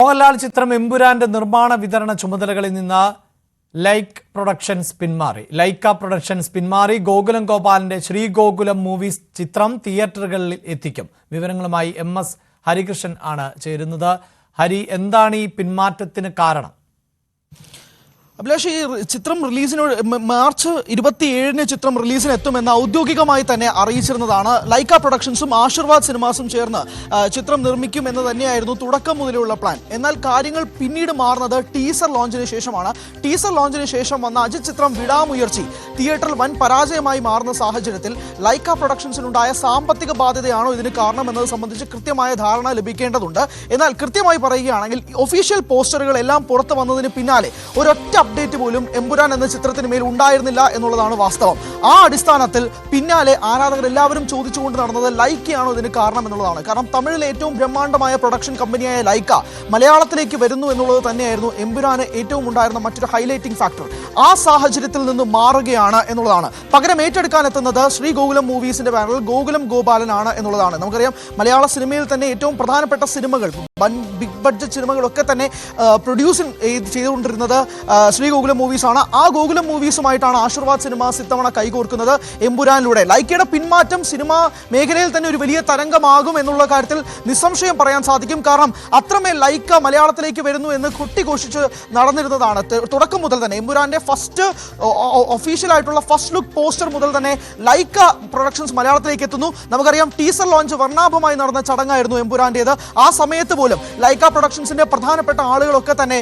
മോഹൻലാൽ ചിത്രം എമ്പുരാന്റെ നിർമ്മാണ വിതരണ ചുമതലകളിൽ നിന്ന് ലൈക്ക പ്രൊഡക്ഷൻസ് പിന്മാറി. ഗോകുലം ഗോപാലിന്റെ ശ്രീഗോകുലം മൂവീസ് ചിത്രം തിയേറ്ററുകളിൽ എത്തിക്കും. വിവരങ്ങളുമായി MS ഹരികൃഷ്ണൻ ആണ് ചേരുന്നത്. ഹരി, എന്താണ് ഈ പിന്മാറ്റത്തിന് കാരണം? അഭിലാഷ്, ഈ ചിത്രം റിലീസിനോട് മാർച്ച് 27 ചിത്രം റിലീസിന് എത്തുമെന്ന് ഔദ്യോഗികമായി തന്നെ അറിയിച്ചിരുന്നതാണ്. ലൈക്ക പ്രൊഡക്ഷൻസും ആശീർവാദ് സിനിമാസും ചേർന്ന് ചിത്രം നിർമ്മിക്കും എന്ന് തന്നെയായിരുന്നു തുടക്കം മുതലുള്ള പ്ലാൻ. എന്നാൽ കാര്യങ്ങൾ പിന്നീട് മാറുന്നത് ടീസർ ലോഞ്ചിന് ശേഷമാണ്. ടീസർ ലോഞ്ചിന് ശേഷം വന്ന അജിത് ചിത്രം വിടാമുയർച്ചി തിയേറ്ററിൽ വൻ പരാജയമായി മാറുന്ന സാഹചര്യത്തിൽ ലൈക്ക പ്രൊഡക്ഷൻസിനുണ്ടായ സാമ്പത്തിക ബാധ്യതയാണോ ഇതിന് കാരണം എന്നത് സംബന്ധിച്ച് കൃത്യമായ ധാരണ ലഭിക്കേണ്ടതുണ്ട്. എന്നാൽ കൃത്യമായി പറയുകയാണെങ്കിൽ ഒഫീഷ്യൽ പോസ്റ്ററുകൾ എല്ലാം പുറത്തു വന്നതിന് പിന്നാലെ ഒരൊറ്റ അപ്ഡേറ്റ് പോലും എമ്പുരാൻ എന്ന ചിത്രത്തിന് മേൽ ഉണ്ടായിരുന്നില്ല എന്നുള്ളതാണ് വാസ്തവം. ആ അടിസ്ഥാനത്തിൽ പിന്നാലെ ആരാധകർ എല്ലാവരും ചോദിച്ചുകൊണ്ട് നടന്നത് ലൈക്കയാണോ ഇതിന് കാരണം എന്നുള്ളതാണ്. കാരണം തമിഴിലെ ഏറ്റവും ബ്രഹ്മാണ്ഡമായ പ്രൊഡക്ഷൻ കമ്പനിയായ ലൈക്ക മലയാളത്തിലേക്ക് വരുന്നു എന്നുള്ളത് തന്നെയായിരുന്നു എമ്പുരാന് ഏറ്റവും ഉണ്ടായിരുന്ന മറ്റൊരു ഹൈലൈറ്റിംഗ് ഫാക്ടർ. ആ സാഹചര്യത്തിൽ നിന്ന് മാറുകയാണ് എന്നുള്ളതാണ്. പകരം ഏറ്റെടുക്കാൻ എത്തുന്നത് ശ്രീഗോകുലം മൂവീസിന്റെ ബാനറിൽ ഗോകുലം ഗോപാലനാണ് എന്നുള്ളതാണ്. നമുക്കറിയാം, മലയാള സിനിമയിൽ തന്നെ ഏറ്റവും പ്രധാനപ്പെട്ട സിനിമകൾ, ബിഗ് ബഡ്ജറ്റ് സിനിമകളൊക്കെ തന്നെ പ്രൊഡ്യൂസിങ് ചെയ്തുകൊണ്ടിരുന്നത് ശ്രീഗോകുലം മൂവീസാണ്. ആ ഗോകുലം മൂവീസുമായിട്ടാണ് ആശീർവാദ് സിനിമാസ് ഇത്തവണ കൈകോർക്കുന്നത് എമ്പുരാനിലൂടെ. ലൈക്കയുടെ പിന്മാറ്റം സിനിമാ മേഖലയിൽ തന്നെ ഒരു വലിയ തരംഗമാകും എന്നുള്ള കാര്യത്തിൽ നിസ്സംശയം പറയാൻ സാധിക്കും. കാരണം അത്രമേൽ ലൈക്ക മലയാളത്തിലേക്ക് വരുന്നു എന്ന് കൊട്ടിഘോഷിച്ച് നടന്നിരുന്നതാണ്. തുടക്കം മുതൽ തന്നെ എമ്പുരാന്റെ ഫസ്റ്റ് ഒഫീഷ്യൽ ആയിട്ടുള്ള ഫസ്റ്റ് ലുക്ക് പോസ്റ്റർ മുതൽ തന്നെ ലൈക്ക പ്രൊഡക്ഷൻസ് മലയാളത്തിലേക്ക് എത്തുന്നു. നമുക്കറിയാം, ടീസർ ലോഞ്ച് വർണ്ണാഭമായി നടന്ന ചടങ്ങായിരുന്നു എമ്പുരാന്റേത്. ആ സമയത്ത് പോലും ലൈക്ക പ്രൊഡക്ഷൻസിന്റെ പ്രധാനപ്പെട്ട ആളുകളൊക്കെ തന്നെ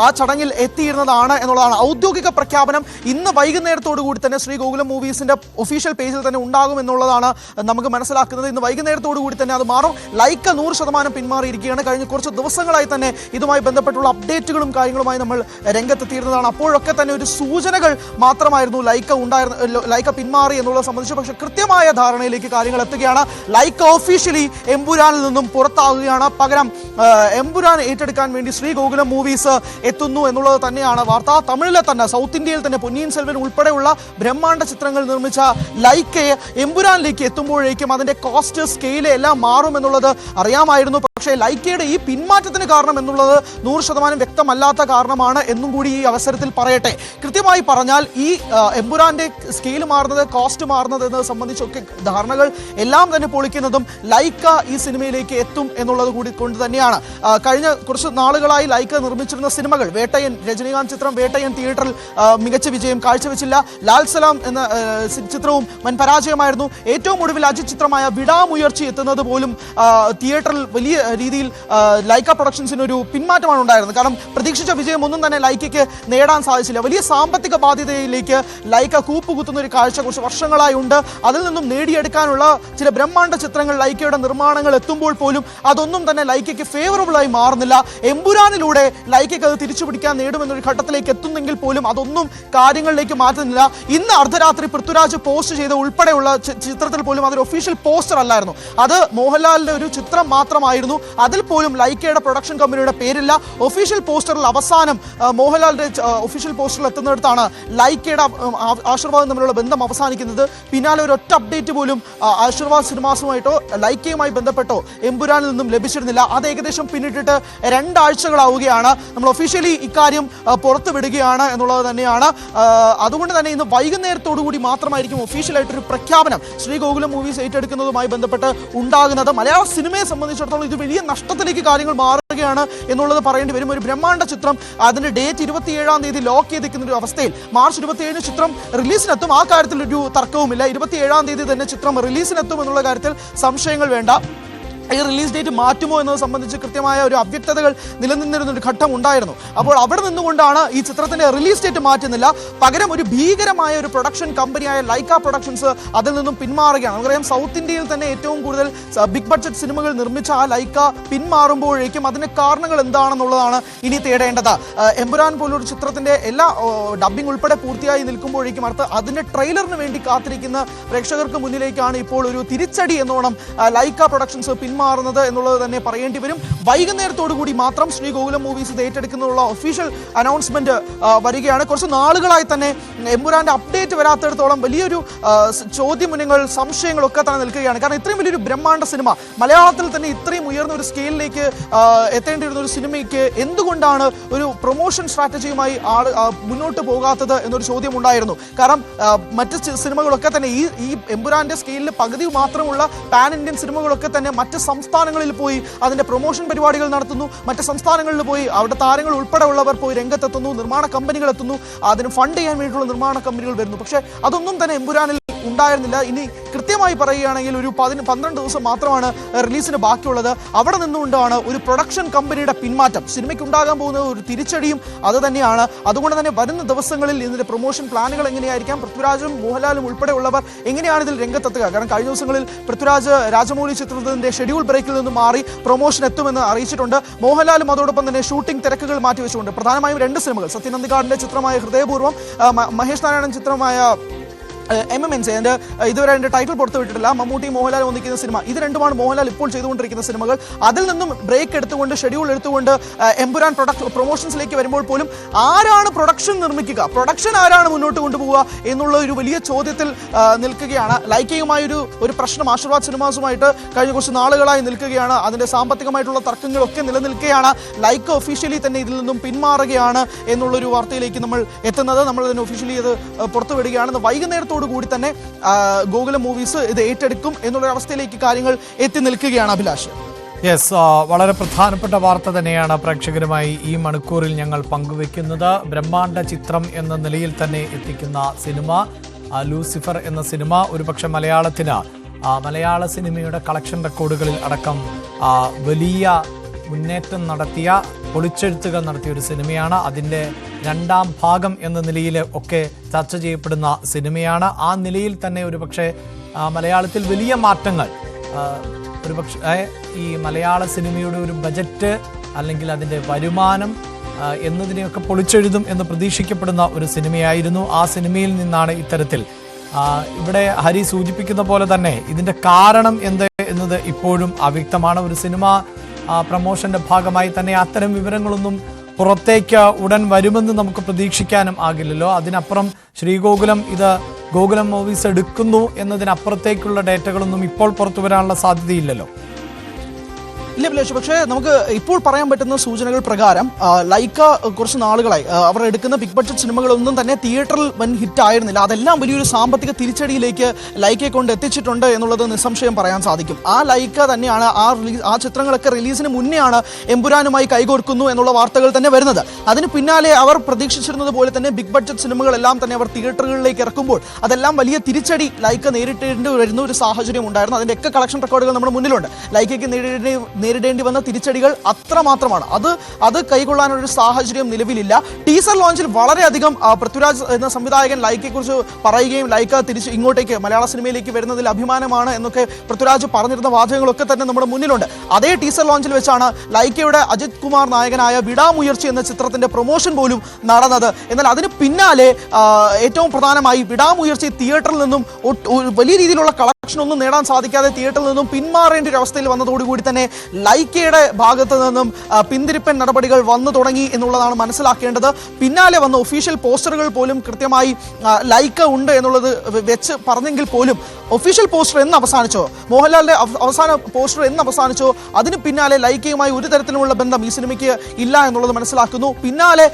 ആ ചടങ്ങിൽ എത്തിയിരുന്നതാണ് എന്നുള്ളതാണ്. ഔദ്യോഗിക പ്രഖ്യാപനം ഇന്ന് വൈകുന്നേരത്തോടു കൂടി തന്നെ ശ്രീഗോകുലം മൂവീസിന്റെ ഒഫീഷ്യൽ പേജിൽ തന്നെ ഉണ്ടാകും എന്നുള്ളതാണ് നമുക്ക് മനസ്സിലാക്കുന്നത്. ഇന്ന് വൈകുന്നേരത്തോടു കൂടി തന്നെ അത് മാറും. ലൈക്ക 100% പിന്മാറിയിരിക്കുകയാണ്. കഴിഞ്ഞ കുറച്ച് ദിവസങ്ങളായി തന്നെ ഇതുമായി ബന്ധപ്പെട്ടുള്ള അപ്ഡേറ്റുകളും കാര്യങ്ങളുമായി നമ്മൾ രംഗത്തെത്തിയിരുന്നതാണ്. അപ്പോഴൊക്കെ തന്നെ ഒരു സൂചനകൾ മാത്രമായിരുന്നു ലൈക്ക പിന്മാറി എന്നുള്ളത് സംബന്ധിച്ച്. പക്ഷേ കൃത്യമായ ധാരണയിലേക്ക് കാര്യങ്ങൾ എത്തുകയാണ്. ലൈക്ക ഒഫീഷ്യലി എമ്പുരാനിൽ നിന്നും പുറത്താവുകയാണ്. പകരം എമ്പുരാൻ ഏറ്റെടുക്കാൻ വേണ്ടി ശ്രീഗോകുലം മൂവീസ് എത്തുന്നു എന്നുള്ളത് തന്നെയാണ് വാർത്ത. തമിഴിലെ തന്നെ, സൗത്ത് ഇന്ത്യയിൽ തന്നെ പൊന്നിയിൻ സെൽവൻ ഉൾപ്പെടെയുള്ള ബ്രഹ്മാണ്ഡ ചിത്രങ്ങൾ നിർമ്മിച്ച ലൈക്കയെ എമ്പുരാനിലേക്ക് എത്തുമ്പോഴേക്കും അതിന്റെ കോസ്റ്റ്, സ്കെയില് എല്ലാം മാറും എന്നുള്ളത് അറിയാമായിരുന്നു. പക്ഷേ ലൈക്കയുടെ ഈ പിന്മാറ്റത്തിന് കാരണം എന്നുള്ളത് 100% വ്യക്തമല്ലാത്ത കാരണമാണ് എന്നും കൂടി ഈ അവസരത്തിൽ പറയട്ടെ. കൃത്യമായി പറഞ്ഞാൽ ഈ എമ്പുരാന്റെ സ്കെയിൽ മാറുന്നത്, കോസ്റ്റ് മാറുന്നത് എന്നത് സംബന്ധിച്ചൊക്കെ ധാരണകൾ എല്ലാം തന്നെ പൊളിക്കുന്നതും ലൈക്ക ഈ സിനിമയിലേക്ക് എത്തും എന്നുള്ളത് കൂടി കൊണ്ട് തന്നെയാണ്. കഴിഞ്ഞ കുറച്ച് നാളുകളായി ലൈക്ക നിർമ്മിച്ചിരുന്ന സിനിമകൾ, വേട്ടയൻ, രജനീകാന്ത് ചിത്രം വേട്ടയൻ തിയേറ്ററിൽ മികച്ച വിജയം കാഴ്ചവെച്ചില്ല. ലാൽ സലാം എന്ന ചിത്രവും വൻ പരാജയമായിരുന്നു. ഏറ്റവും ഒടുവിൽ അജിത് ചിത്രമായ വിടാമുയർച്ചി എത്തുന്നത് പോലും തിയേറ്ററിൽ വലിയ രീതിയിൽ ലൈക്ക പ്രൊഡക്ഷൻസിന് ഒരു പിന്മാറ്റമാണ് ഉണ്ടായിരുന്നത്. കാരണം പ്രതീക്ഷിച്ച വിജയം ഒന്നും തന്നെ ലൈക്കയ്ക്ക് നേടാൻ സാധിച്ചില്ല. വലിയ സാമ്പത്തിക ബാധ്യതയിലേക്ക് ലൈക്ക കൂപ്പുകുത്തുന്ന ഒരു കാഴ്ച കുറച്ച് വർഷങ്ങളായി ഉണ്ട്. അതിൽ നിന്നും നേടിയെടുക്കാനുള്ള ചില ബ്രഹ്മാണ്ഡ ചിത്രങ്ങൾ ലൈക്കയുടെ നിർമ്മാണങ്ങൾ എത്തുമ്പോൾ പോലും അതൊന്നും തന്നെ ലൈക്കയ്ക്ക് ഫേവറബിളായി മാറുന്നില്ല. എമ്പുരാനിലൂടെ ലൈക്കയ്ക്ക് അത് തിരിച്ചു പിടിക്കാൻ നേടുമെന്നൊരു ഘട്ടത്തിലേക്ക് എത്തുന്നെങ്കിൽ പോലും അതൊന്നും കാര്യങ്ങളിലേക്ക് മാറ്റുന്നില്ല. ഇന്ന് അർദ്ധരാത്രി പൃഥ്വിരാജ് പോസ്റ്റ് ചെയ്ത ഉൾപ്പെടെയുള്ള ചിത്രത്തിൽ പോലും അതൊരു ഒഫീഷ്യൽ പോസ്റ്റർ അല്ലായിരുന്നു. അത് മോഹൻലാലിന്റെ ഒരു ചിത്രം മാത്രമായിരുന്നു. അതിൽ പോലും ലൈക്കയുടെ പ്രൊഡക്ഷൻ കമ്പനിയുടെ പേരില്ല. ഒഫീഷ്യൽ പോസ്റ്ററിൽ അവസാനം മോഹൻലാലിന്റെ ഒഫീഷ്യൽ പോസ്റ്ററിൽ എത്തുന്നിടത്താണ് ലൈക്കയുടെ ആശീർവാദം തമ്മിലുള്ള ബന്ധം അവസാനിക്കുന്നത്. പിന്നാലെ ഒരു ഒറ്റ അപ്ഡേറ്റ് പോലും ആശീർവാദ് സിനിമാസുമായിട്ടോ ലൈക്കയുമായി ബന്ധപ്പെട്ടോ എമ്പുരാനിൽ നിന്നും ലഭിച്ചിരുന്നില്ല. അത് ഏകദേശം പിന്നിട്ടിട്ട് 2 ആഴ്ചകളാവുകയാണ്. നമ്മൾ ഒഫീഷ്യലി ഇക്കാര്യം പുറത്തുവിടുകയാണ് എന്നുള്ളത് തന്നെയാണ്. അതുകൊണ്ട് തന്നെ ഇന്ന് വൈകുന്നേരത്തോടു കൂടി മാത്രമായിരിക്കും ഒഫീഷ്യലായിട്ടൊരു പ്രഖ്യാപനം ശ്രീഗോകുലം മൂവീസ് ഏറ്റെടുക്കുന്നതുമായി ബന്ധപ്പെട്ട് ഉണ്ടാകുന്നത്. മലയാള സിനിമയെ സംബന്ധിച്ചിടത്തോളം ഇത് വലിയ നഷ്ടത്തിലേക്ക് കാര്യങ്ങൾ മാറുകയാണ് എന്നുള്ളത് പറയേണ്ടി വരും. ഒരു ബ്രഹ്മാണ്ഡ ചിത്രം അതിന്റെ ഡേറ്റ് 27-ാം തീയതി ലോക്ക് ചെയ്തിരിക്കുന്ന ഒരു അവസ്ഥയിൽ മാർച്ച് 27 ചിത്രം റിലീസിനെത്തും. ആ കാര്യത്തിൽ ഒരു തർക്കവുമില്ല. 27-ാം തീയതി തന്നെ ചിത്രം റിലീസിനെത്തും എന്നുള്ള കാര്യത്തിൽ സംശയങ്ങൾ വേണ്ട. ഈ റിലീസ് ഡേറ്റ് മാറ്റുമോ എന്നത് സംബന്ധിച്ച് കൃത്യമായ ഒരു അവ്യക്തതകൾ നിലനിന്നിരുന്നൊരു ഘട്ടം ഉണ്ടായിരുന്നു. അപ്പോൾ അവിടെ നിന്നുകൊണ്ടാണ് ഈ ചിത്രത്തിന്റെ റിലീസ് ഡേറ്റ് മാറ്റുന്നില്ല. പകരം ഒരു ഭീകരമായ ഒരു പ്രൊഡക്ഷൻ കമ്പനിയായ ലൈക്ക പ്രൊഡക്ഷൻസ് അതിൽ നിന്നും പിന്മാറുകയാണ്. നമുക്കറിയാം, സൗത്ത് ഇന്ത്യയിൽ തന്നെ ഏറ്റവും കൂടുതൽ ബിഗ് ബഡ്ജറ്റ് സിനിമകൾ നിർമ്മിച്ച ആ ലൈക്ക പിന്മാറുമ്പോഴേക്കും അതിന്റെ കാരണങ്ങൾ എന്താണെന്നുള്ളതാണ് ഇനി തേടേണ്ടത്. എമ്പുരാൻ പോലൊരു ചിത്രത്തിന്റെ എല്ലാ ഡബ്ബിംഗ് ഉൾപ്പെടെ പൂർത്തിയായി നിൽക്കുമ്പോഴേക്കും അതിന്റെ ട്രെയിലറിന് വേണ്ടി കാത്തിരിക്കുന്ന പ്രേക്ഷകർക്ക് മുന്നിലേക്കാണ് ഇപ്പോൾ ഒരു തിരിച്ചടി എന്നോണം ലൈക്ക പ്രൊഡക്ഷൻസ് മാറുന്നത് എന്നുള്ളത് തന്നെ പറയേണ്ടി വരും. വൈകുന്നേരത്തോടു കൂടി മാത്രം ശ്രീ ഗോകുലം മൂവീസ് ഇത് ഏറ്റെടുക്കുന്നുള്ള ഒഫീഷ്യൽ അനൗൺസ്മെന്റ് വരികയാണ്. കുറച്ച് നാളുകളായി തന്നെ എമ്പുരാന്റെ അപ്ഡേറ്റ് വരാത്തിടത്തോളം വലിയൊരു ചോദ്യമുന്നങ്ങൾ സംശയങ്ങളൊക്കെ തന്നെ നിൽക്കുകയാണ്. കാരണം ഇത്രയും വലിയൊരു ബ്രഹ്മാണ്ഡ സിനിമ മലയാളത്തിൽ തന്നെ ഇത്രയും ഉയർന്ന ഒരു സ്കെയിലിലേക്ക് എത്തേണ്ടിയിരുന്ന ഒരു സിനിമയ്ക്ക് എന്തുകൊണ്ടാണ് ഒരു പ്രൊമോഷൻ സ്ട്രാറ്റജിയുമായി മുന്നോട്ട് പോകാത്തത് എന്നൊരു ചോദ്യം ഉണ്ടായിരുന്നു. കാരണം മറ്റ് സിനിമകളൊക്കെ തന്നെ ഈ എമ്പുരാന്റെ സ്കെയിലിൽ പകുതി മാത്രമുള്ള പാൻ ഇന്ത്യൻ സിനിമകളൊക്കെ തന്നെ മറ്റ് സംസ്ഥാനങ്ങളിൽ പോയി അതിന്റെ പ്രൊമോഷൻ പരിപാടികൾ നടത്തുന്നു. മറ്റ് സംസ്ഥാനങ്ങളിൽ പോയി അവിടെ താരങ്ങൾ ഉൾപ്പെടെ ഉള്ളവർ പോയി രംഗത്തെത്തുന്നു, നിർമ്മാണ കമ്പനികൾ എത്തുന്നു, അതിന് ഫണ്ട് ചെയ്യാൻ വേണ്ടിയിട്ടുള്ള നിർമ്മാണ കമ്പനികൾ വരുന്നു. പക്ഷേ അതൊന്നും തന്നെ എമ്പുരാനിൽ ഉണ്ടായിരുന്നില്ല. ഇനി കൃത്യമായി പറയുകയാണെങ്കിൽ ഒരു 12 ദിവസം മാത്രമാണ് റിലീസിന് ബാക്കിയുള്ളത്. അവിടെ നിന്നുകൊണ്ടാണ് ഒരു പ്രൊഡക്ഷൻ കമ്പനിയുടെ പിന്മാറ്റം സിനിമയ്ക്ക് ഉണ്ടാകാൻ പോകുന്ന ഒരു തിരിച്ചടിയും അത് തന്നെയാണ്. അതുകൊണ്ട് തന്നെ വരുന്ന ദിവസങ്ങളിൽ ഇതിന്റെ പ്രൊമോഷൻ പ്ലാനുകൾ എങ്ങനെയായിരിക്കാം, പൃഥ്വിരാജും മോഹൻലാലും ഉൾപ്പെടെയുള്ളവർ എങ്ങനെയാണ് ഇതിൽ രംഗത്തെത്തുക? കാരണം കഴിഞ്ഞ ദിവസങ്ങളിൽ പൃഥ്വിരാജ് രാജമൗലി ചിത്രത്തിന്റെ ഷെഡ്യൂൾ ബ്രേക്കിൽ നിന്ന് മാറി പ്രൊമോഷൻ എത്തുമെന്ന് അറിയിച്ചിട്ടുണ്ട്. മോഹൻലാലും അതോടൊപ്പം തന്നെ ഷൂട്ടിംഗ് തിരക്കുകൾ മാറ്റിവെച്ചുകൊണ്ട് പ്രധാനമായും 2 സിനിമകൾ, സത്യനന്ദിക്കാടിന്റെ ചിത്രമായ ഹൃദയപൂർവ്വം, മഹേഷ് നാരായണൻ ചിത്രമായ MMNC, അതിന്റെ ഇതുവരെ അതിന്റെ ടൈറ്റിൽ പുറത്തുവിട്ടിട്ടില്ല. മമ്മൂട്ടി മോഹൻലാൽ ഒന്നിക്കുന്ന സിനിമ, ഇത് രണ്ടുമാണ് മോഹൻലാൽ ഇപ്പോൾ ചെയ്തുകൊണ്ടിരിക്കുന്ന സിനിമകൾ. അതിൽ നിന്നും ബ്രേക്ക് എടുത്തുകൊണ്ട് ഷെഡ്യൂൾ എടുത്തുകൊണ്ട് എമ്പുരാൻ പ്രൊമോഷൻസിലേക്ക് വരുമ്പോൾ പോലും ആരാണ് പ്രൊഡക്ഷൻ നിർമ്മിക്കുക, പ്രൊഡക്ഷൻ ആരാണ് മുന്നോട്ട് കൊണ്ടുപോവുക എന്നുള്ള ഒരു വലിയ ചോദ്യത്തിൽ നിൽക്കുകയാണ്. ലൈക്കയുമായി ഒരു പ്രശ്നം ആശീർവാദ് സിനിമാസുമായിട്ട് കഴിഞ്ഞ കുറച്ച് നാളുകളായി നിൽക്കുകയാണ്. അതിന്റെ സാമ്പത്തികമായിട്ടുള്ള തർക്കങ്ങളൊക്കെ നിലനിൽക്കുകയാണ്. ലൈക്ക ഒഫീഷ്യലി തന്നെ ഇതിൽ നിന്നും പിന്മാറുകയാണ് എന്നുള്ളൊരു വാർത്തയിലേക്ക് നമ്മൾ എത്തുന്നത്. നമ്മൾ തന്നെ ഒഫീഷ്യലി ഇത് പുറത്തുവിടുകയാണ്. വൈകുന്നേരത്തോട് കൂടി തന്നെ ഗോകുലം മൂവീസ് ഇത് ഏറ്റെടുക്കും എന്നുള്ള അവസ്ഥയിലേക്ക് കാര്യങ്ങൾ എത്തി നിൽക്കുകയാണ്. അഭിലാഷ്, വളരെ പ്രധാനപ്പെട്ട വാർത്ത തന്നെയാണ് പ്രേക്ഷകരുമായി ഈ മണിക്കൂറിൽ ഞങ്ങൾ പങ്കുവെക്കുന്നത്. ബ്രഹ്മാണ്ഡ ചിത്രം എന്ന നിലയിൽ തന്നെ എത്തിക്കുന്ന സിനിമ ലൂസിഫർ എന്ന സിനിമ ഒരുപക്ഷെ മലയാള സിനിമയുടെ കളക്ഷൻ റെക്കോർഡുകളിൽ അടക്കം വലിയ മുന്നേറ്റം നടത്തിയ, പൊളിച്ചെഴുത്തുകൾ നടത്തിയ ഒരു സിനിമയാണ്. അതിൻ്റെ 2ാം ഭാഗം എന്ന നിലയിൽ ഒക്കെ ചർച്ച ചെയ്യപ്പെടുന്ന സിനിമയാണ്. ആ നിലയിൽ തന്നെ ഒരുപക്ഷെ മലയാളത്തിൽ വലിയ മാറ്റങ്ങൾ, ഒരുപക്ഷെ ഈ മലയാള സിനിമയുടെ ഒരു ബജറ്റ് അല്ലെങ്കിൽ അതിൻ്റെ വരുമാനം എന്നതിനെയൊക്കെ പൊളിച്ചെഴുതും എന്ന് പ്രതീക്ഷിക്കപ്പെടുന്ന ഒരു സിനിമയായിരുന്നു. ആ സിനിമയിൽ നിന്നാണ് ഇത്തരത്തിൽ ഇവിടെ ഹരി സൂചിപ്പിക്കുന്ന പോലെ തന്നെ ഇതിൻ്റെ കാരണം എന്ത് എന്നത് ഇപ്പോഴും അവ്യക്തമാണ്. ഒരു സിനിമ പ്രമോഷന്റെ ഭാഗമായി തന്നെ അത്തരം വിവരങ്ങളൊന്നും പുറത്തേക്ക് ഉടൻ വരുമെന്ന് നമുക്ക് പ്രതീക്ഷിക്കാനും ആകില്ലല്ലോ. അതിനപ്പുറം ശ്രീഗോകുലം ഗോകുലം മൂവീസ് എടുക്കുന്നു എന്നതിനപ്പുറത്തേക്കുള്ള ഡേറ്റകളൊന്നും ഇപ്പോൾ പുറത്തു വരാനുള്ള സാധ്യതയില്ലല്ലോ. ഇല്ല അഭിലാഷ്, പക്ഷേ നമുക്ക് ഇപ്പോൾ പറയാൻ പറ്റുന്ന സൂചനകൾ പ്രകാരം ലൈക്ക കുറച്ച് നാളുകളായി അവർ എടുക്കുന്ന ബിഗ് ബഡ്ജറ്റ് സിനിമകളൊന്നും തന്നെ തിയേറ്ററിൽ വൻ ഹിറ്റ് ആയിരുന്നില്ല. അതെല്ലാം വലിയൊരു സാമ്പത്തിക തിരിച്ചടിയിലേക്ക് ലൈക്കയെ കൊണ്ട് എത്തിച്ചിട്ടുണ്ട് എന്നുള്ളത് നിസ്സംശയം പറയാൻ സാധിക്കും. ആ ലൈക്ക തന്നെയാണ് ആ ചിത്രങ്ങളൊക്കെ റിലീസിന് മുന്നെയാണ് എമ്പുരാനുമായി കൈകോർക്കുന്നു എന്നുള്ള വാർത്തകൾ തന്നെ വരുന്നത്. അതിന് പിന്നാലെ അവർ പ്രതീക്ഷിച്ചിരുന്നത് പോലെ തന്നെ ബിഗ് ബഡ്ജറ്റ് സിനിമകളെല്ലാം തന്നെ അവർ തിയേറ്ററുകളിലേക്ക് ഇറക്കുമ്പോൾ അതെല്ലാം വലിയ തിരിച്ചടി ലൈക്ക നേരിട്ടേണ്ടി വരുന്ന ഒരു സാഹചര്യം ഉണ്ടായിരുന്നു. അതിൻ്റെയൊക്കെ കളക്ഷൻ റെക്കോർഡുകൾ നമ്മുടെ മുന്നിലുണ്ട്. ലൈക്കയ്ക്ക് നേരിടേണ്ടി വന്ന തിരിച്ചടികൾ അത്രമാത്രമാണ്. അത് കൈകൊള്ളാനൊരു സാഹചര്യം നിലവിലില്ല. ടീസർ ലോഞ്ചിൽ വളരെയധികം പൃഥ്വിരാജ് എന്ന സംവിധായകൻ ലൈക്കയെ കുറിച്ച് പറയുകയും ലൈക്ക തിരിച്ച് ഇങ്ങോട്ടേക്ക് മലയാള സിനിമയിലേക്ക് വരുന്നതിൽ അഭിമാനമാണ് എന്നൊക്കെ പൃഥ്വിരാജ് പറഞ്ഞിരുന്ന വാചകങ്ങളൊക്കെ തന്നെ നമ്മുടെ മുന്നിലുണ്ട്. അതേ ടീസർ ലോഞ്ചിൽ വെച്ചാണ് ലൈക്കയുടെ അജിത് കുമാർ നായകനായ വിടാമുയർച്ചി എന്ന ചിത്രത്തിന്റെ പ്രൊമോഷൻ പോലും നടന്നത്. എന്നാൽ അതിന് പിന്നാലെ ഏറ്റവും പ്രധാനമായി വിടാമുയർച്ചി തിയേറ്ററിൽ നിന്നും വലിയ രീതിയിലുള്ള കളക്ഷൻ ഒന്നും നേടാൻ സാധിക്കാതെ തിയേറ്ററിൽ നിന്നും പിന്മാറേണ്ട ഒരു അവസ്ഥയിൽ വന്നതോടുകൂടി തന്നെ ലൈക്കയുടെ ഭാഗത്ത് നിന്നും പിന്തിരിപ്പൻ നടപടികൾ വന്നു തുടങ്ങി എന്നുള്ളതാണ് മനസ്സിലാക്കേണ്ടത്. പിന്നാലെ വന്ന ഒഫീഷ്യൽ പോസ്റ്ററുകൾ പോലും കൃത്യമായി ലൈക്ക ഉണ്ട് എന്നുള്ളത് വെച്ച് പറഞ്ഞെങ്കിൽ പോലും ഒഫീഷ്യൽ പോസ്റ്റർ എന്ന് അവസാനിച്ചോ, മോഹൻലാലിന്റെ അവസാന പോസ്റ്റർ എന്ന് അവസാനിച്ചോ, അതിന് പിന്നാലെ ലൈക്കയുമായി ഒരു തരത്തിലുമുള്ള ബന്ധം ഈ സിനിമയ്ക്ക് ഇല്ല എന്നുള്ളത് മനസ്സിലാക്കുന്നു. പിന്നാലെ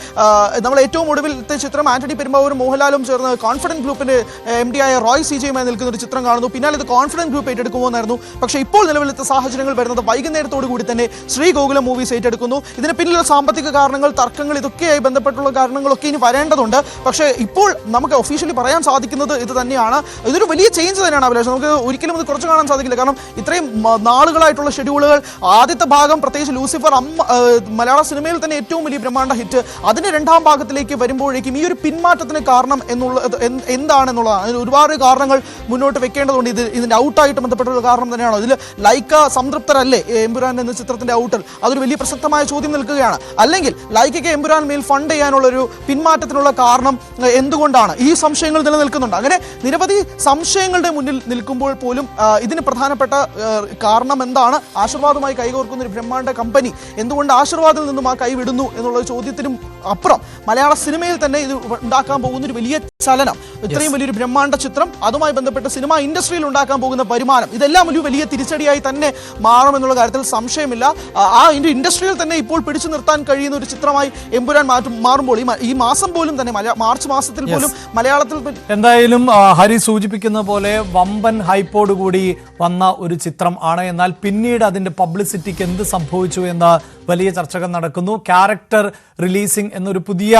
നമ്മൾ ഏറ്റവും ഒടുവിലത്തെ ചിത്രം ആന്റണി പെരുമ്പാവൂരും മോഹൻലാലും ചേർന്ന് കോൺഫിഡൻസ് ഗ്രൂപ്പിന്റെ MD ആയ റോയ് CJയുമായി നിൽക്കുന്ന ഒരു ചിത്രം കാണുന്നു. പിന്നാലെ ഇത് കോൺഫിഡൻസ് ഗ്രൂപ്പ് ഏറ്റെടുക്കുമോ എന്നായിരുന്നു. പക്ഷേ ഇപ്പോൾ നിലവിലത്തെ സാഹചര്യങ്ങൾ വരുന്നത് വൈകുന്നേരത്തോടു കൂടി തന്നെ ശ്രീ ഗോകുലം മൂവീസ് ഏറ്റെടുക്കുന്നു. ഇതിന് പിന്നിലുള്ള സാമ്പത്തിക കാരണങ്ങൾ, തർക്കങ്ങൾ, ഇതൊക്കെയായി ബന്ധപ്പെട്ടുള്ള കാരണങ്ങളൊക്കെ ഇനി വരേണ്ടതുണ്ട്. പക്ഷേ ഇപ്പോൾ നമുക്ക് ഒഫീഷ്യലി പറയാൻ സാധിക്കുന്നത് ഇത് തന്നെയാണ്. ഇതൊരു വലിയ ചേഞ്ച് തന്നെയാണ് അഭിലാഷ്. നമുക്ക് ഒരിക്കലും ഇത് കുറച്ച് കാണാൻ സാധിക്കില്ല. കാരണം ഇത്രയും നാളുകളായിട്ടുള്ള ഷെഡ്യൂളുകൾ, ആദ്യത്തെ ഭാഗം പ്രത്യേകിച്ച് ലൂസിഫർ മലയാള സിനിമയിൽ തന്നെ ഏറ്റവും വലിയ ബ്രഹ്മാണ്ഡ ഹിറ്റ്, അതിന്റെ 2ാം ഭാഗത്തിലേക്ക് വരുമ്പോഴേക്കും ഈ ഒരു പിന്മാറ്റത്തിന് കാരണം എന്താണെന്നുള്ളതാണ്. അതിന് ഒരുപാട് കാരണങ്ങൾ മുന്നോട്ട് വെക്കേണ്ടതുണ്ട്. ഇതിന്റെ ഔട്ടായിട്ട് ബന്ധപ്പെട്ടുള്ള കാരണം തന്നെയാണോ? ഇതിൽ ലൈക്ക സംതൃപ്തരല്ലേ എമ്പുരാൻ എന്ന ചിത്രത്തിന്റെ ഔട്ടിൽ? അതൊരു വലിയ പ്രസക്തമായ ചോദ്യം നിൽക്കുകയാണ്. അല്ലെങ്കിൽ ലൈക്കയ്ക്ക് എമ്പുരാൻ മേൽ ഫണ്ട് ചെയ്യാനുള്ള ഒരു പിന്മാറ്റത്തിനുള്ള കാരണം എന്തുകൊണ്ടാണ്? ഈ സംശയങ്ങൾ നിലനിൽക്കുന്നുണ്ട്. അങ്ങനെ നിരവധി സംശയങ്ങളുടെ മുന്നിൽ നിൽക്കുമ്പോൾ പോലും ഇതിന് പ്രധാനപ്പെട്ട കാരണം എന്താണ്? ആശീർവാദുമായി കൈകോർക്കുന്ന ഒരു ബ്രഹ്മാണ്ഡ കമ്പനി എന്തുകൊണ്ട് ആശീർവാദിൽ നിന്നും ആ കൈ വിടുന്നു എന്നുള്ള ചോദ്യത്തിനും അപ്പുറം മലയാള സിനിമയിൽ തന്നെ ഇത് ഉണ്ടാക്കാൻ പോകുന്ന ഒരു വലിയ ചലനം, ഇത്രയും വലിയൊരു ബ്രഹ്മാണ്ഡ ചിത്രം, അതുമായി ബന്ധപ്പെട്ട് സിനിമ ഇൻഡസ്ട്രിയിൽ ഉണ്ടാക്കാൻ പോകുന്ന വരുമാനം, ഇതെല്ലാം ഒരു വലിയ തിരിച്ചടിയായി തന്നെ മാറുമെന്നുള്ള കാര്യത്തിൽ സംശയമില്ല. ആ ഇൻഡസ്ട്രിയിൽ തന്നെ ഇപ്പോൾ പിടിച്ചു നിർത്താൻ കഴിയുന്ന ഒരു ചിത്രമായി എമ്പുരാൻ മാറുമ്പോൾ ഈ മാസം പോലും തന്നെ മാർച്ച് മാസത്തിൽ പോലും മലയാളത്തിൽ എന്തായാലും ഹരി സൂചിപ്പിക്കുന്ന പോലെ വമ്പൻ ഹൈപ്പോട് കൂടി വന്ന ഒരു ചിത്രം ആണ്. എന്നാൽ പിന്നീട് അതിന്റെ പബ്ലിസിറ്റിക്ക് എന്ത് സംഭവിച്ചു എന്ന വലിയ ചർച്ചകൾ നടക്കുന്നു. ക്യാരക്ടർ റിലീസിംഗ് എന്നൊരു പുതിയ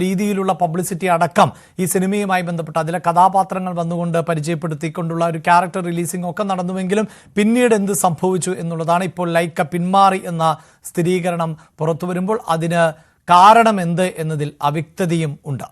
രീതിയിലുള്ള പബ്ലിസിറ്റി അടക്കം ഈ സിനിമയുമായി ബന്ധപ്പെട്ട് അതിലെ കഥാപാത്രങ്ങൾ വന്നുകൊണ്ട് പരിചയപ്പെടുത്തിക്കൊണ്ടുള്ള ഒരു ക്യാരക്ടർ റിലീസിംഗ് ഒക്കെ നടന്നുവെങ്കിലും പിന്നീട് എന്ത് സംഭവിച്ചു എന്നുള്ളതാണ് ഇപ്പോൾ ലൈക്ക പിന്മാറി എന്ന സ്ഥിരീകരണം പുറത്തു വരുമ്പോൾ അതിന് കാരണം എന്ത് എന്നതിൽ അവ്യക്തതയും ഉണ്ട്.